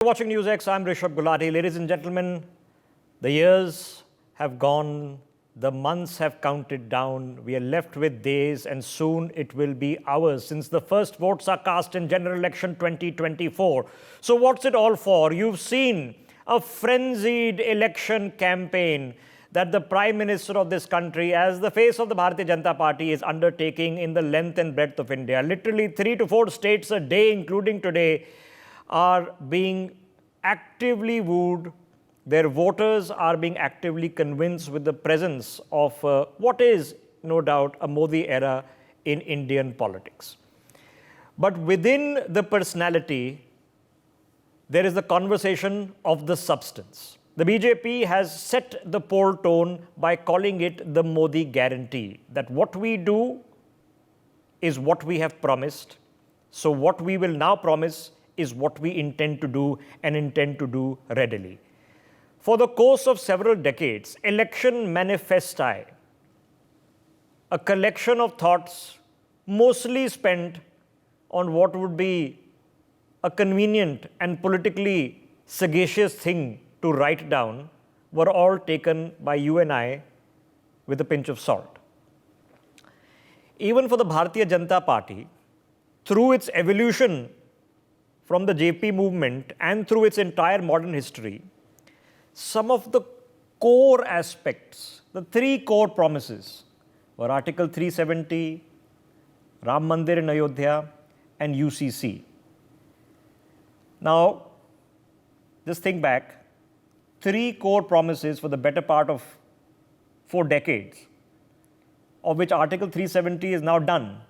You're watching NewsX. I'm Rishabh, Gulati. Ladies and gentlemen, the years have gone, the months have counted down. We are left with days, and soon it will be hours since the first votes are cast in general election 2024. So what's it all for? You've seen a frenzied election campaign that the Prime Minister of this country, as the face of the Bharatiya Janata Party, is undertaking in the length and breadth of India. Literally 3 to 4 states a day, including today, are being actively wooed. Their voters are being actively convinced with the presence of what is, no doubt, a Modi era in Indian politics. But within the personality, there is the conversation of the substance. The BJP has set the poll tone by calling it the Modi guarantee, that what we do is what we have promised. So what we will now promise is what we intend to do and intend to do readily. For the course of several decades, election manifesti, a collection of thoughts mostly spent on what would be a convenient and politically sagacious thing to write down, were all taken by you and I with a pinch of salt. Even for the Bharatiya Janata Party, through its evolution from the JP movement and through its entire modern history, some of the core aspects, the 3 core promises, were Article 370, Ram Mandir in Ayodhya, and UCC. Now, just think back, 3 core promises for the better part of 4 decades, of which Article 370 is now done.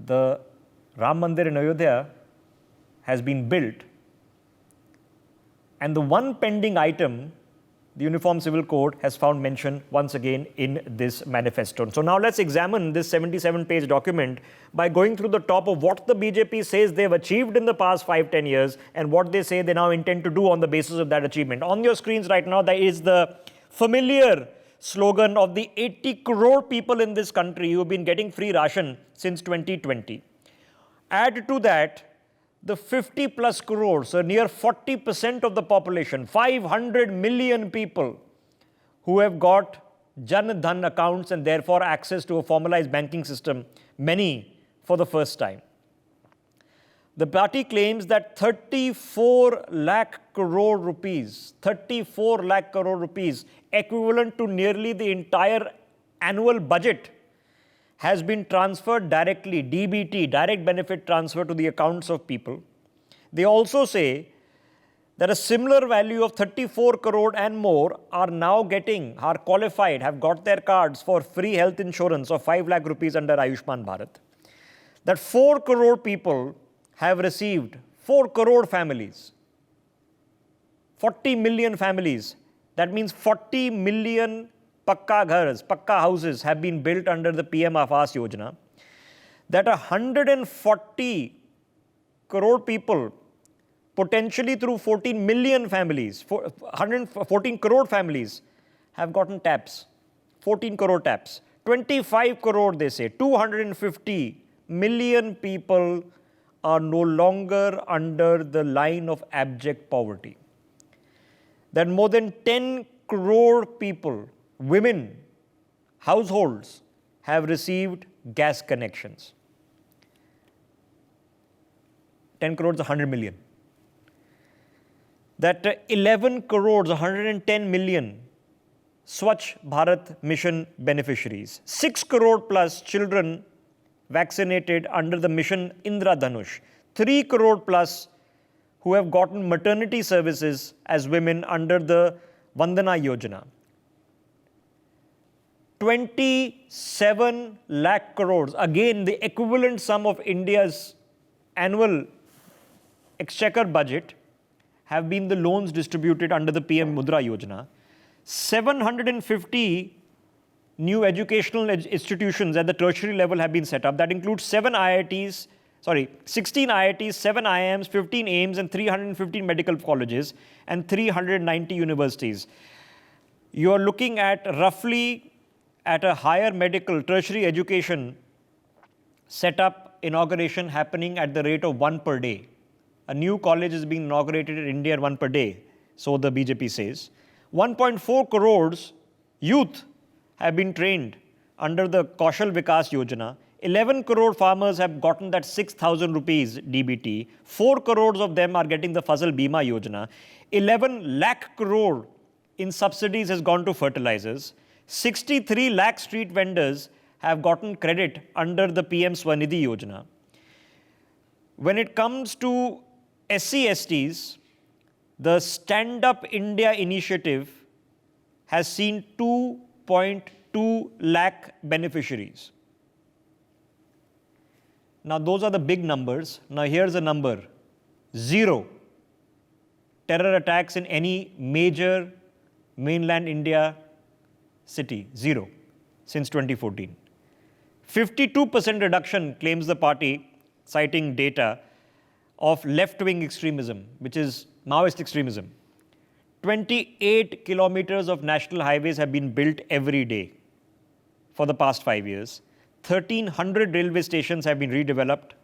The Ram Mandir in Ayodhya has been built, and the one pending item, the Uniform Civil Code, has found mention once again in this manifesto. So now let's examine this 77-page document by going through the top of what the BJP says they've achieved in the past 5-10 years and what they say they now intend to do on the basis of that achievement. On your screens right now, there is the familiar slogan of the 80 crore people in this country who have been getting free ration since 2020. Add to that the 50 plus crores, so near 40% of the population, 500 million people who have got Jan Dhan accounts and therefore access to a formalized banking system, many for the first time. The party claims that 34 lakh crore rupees, equivalent to nearly the entire annual budget, has been transferred directly, DBT, direct benefit transfer, to the accounts of people. They also say that a similar value of 34 crore and more are now are qualified, have got their cards for free health insurance of 5 lakh rupees under Ayushman Bharat. That 4 crore people have received, 4 crore families, 40 million families, that means 40 million Pakka ghars, Pakka houses have been built under the PM Yojana, that 140 crore people, potentially through 14 million families, 114 crore families, have gotten taps, 14 crore taps. 25 crore, they say, 250 million people are no longer under the line of abject poverty. That more than 10 crore people, women, households, have received gas connections. 10 crores, 100 million. That 11 crores, 110 million Swachh Bharat mission beneficiaries. 6 crore plus children vaccinated under the mission Indra Dhanush. 3 crore plus who have gotten maternity services as women under the Vandana Yojana. 27 lakh crores, again the equivalent sum of India's annual exchequer budget, have been the loans distributed under the PM Mudra Yojana. 750 new educational institutions at the tertiary level have been set up. That includes 16 IITs, 7 IIMs, 15 AIIMS and 315 medical colleges and 390 universities. You are looking at roughly at a higher medical tertiary education setup inauguration happening at the rate of 1 per day. A new college is being inaugurated in India, one per day, so the BJP says. 1.4 crores youth have been trained under the Kaushal Vikas Yojana. 11 crore farmers have gotten that 6,000 rupees DBT. 4 crores of them are getting the Fasal Bima Yojana. 11 lakh crore in subsidies has gone to fertilizers. 63 lakh street vendors have gotten credit under the PM Swanidhi Yojana. When it comes to SC/STs, the Stand Up India initiative has seen 2.2 lakh beneficiaries. Now, those are the big numbers. Now, here's a number. 0 terror attacks in any major mainland India city. 0 since 2014. 52% reduction, claims the party, citing data of left-wing extremism, which is Maoist extremism. 28 kilometers of national highways have been built every day for the past 5 years. 1,300 railway stations have been redeveloped.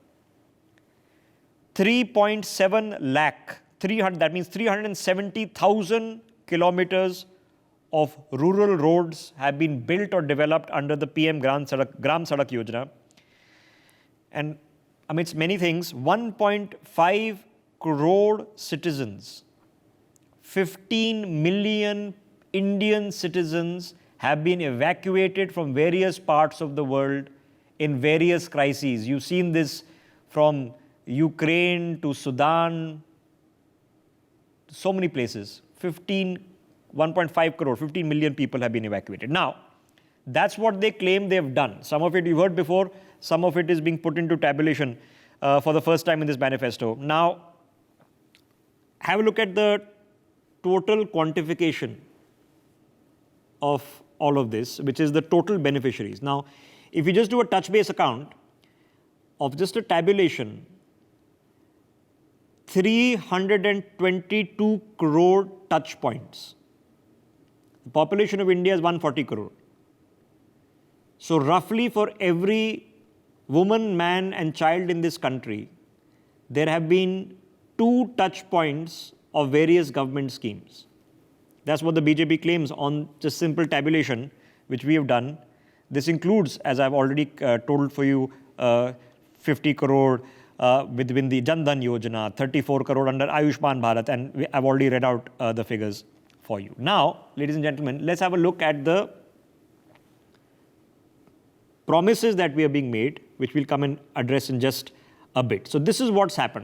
3.7 lakh, that means 370,000 kilometers of rural roads have been built or developed under the PM Gram Sadak Yojana. And amidst many things, 1.5 crore citizens, 15 million Indian citizens have been evacuated from various parts of the world in various crises. You've seen this from Ukraine to Sudan, so many places. 1.5 crore, 15 million people have been evacuated. Now, that's what they claim they've done. Some of it you've heard before, some of it is being put into tabulation for the first time in this manifesto. Now, have a look at the total quantification of all of this, which is the total beneficiaries. Now, if you just do a touch base account of just a tabulation, 322 crore touch points. The population of India is 140 crore. So roughly for every woman, man and child in this country, there have been 2 touch points of various government schemes. That's what the BJP claims on just simple tabulation, which we have done. This includes, as I've already told for you, 50 crore within the Jan Dhan Yojana, 34 crore under Ayushman Bharat, and I've already read out the figures for you. Now, ladies and gentlemen, let's have a look at the promises that we are being made, which we'll come and address in just a bit. So this is what's happened.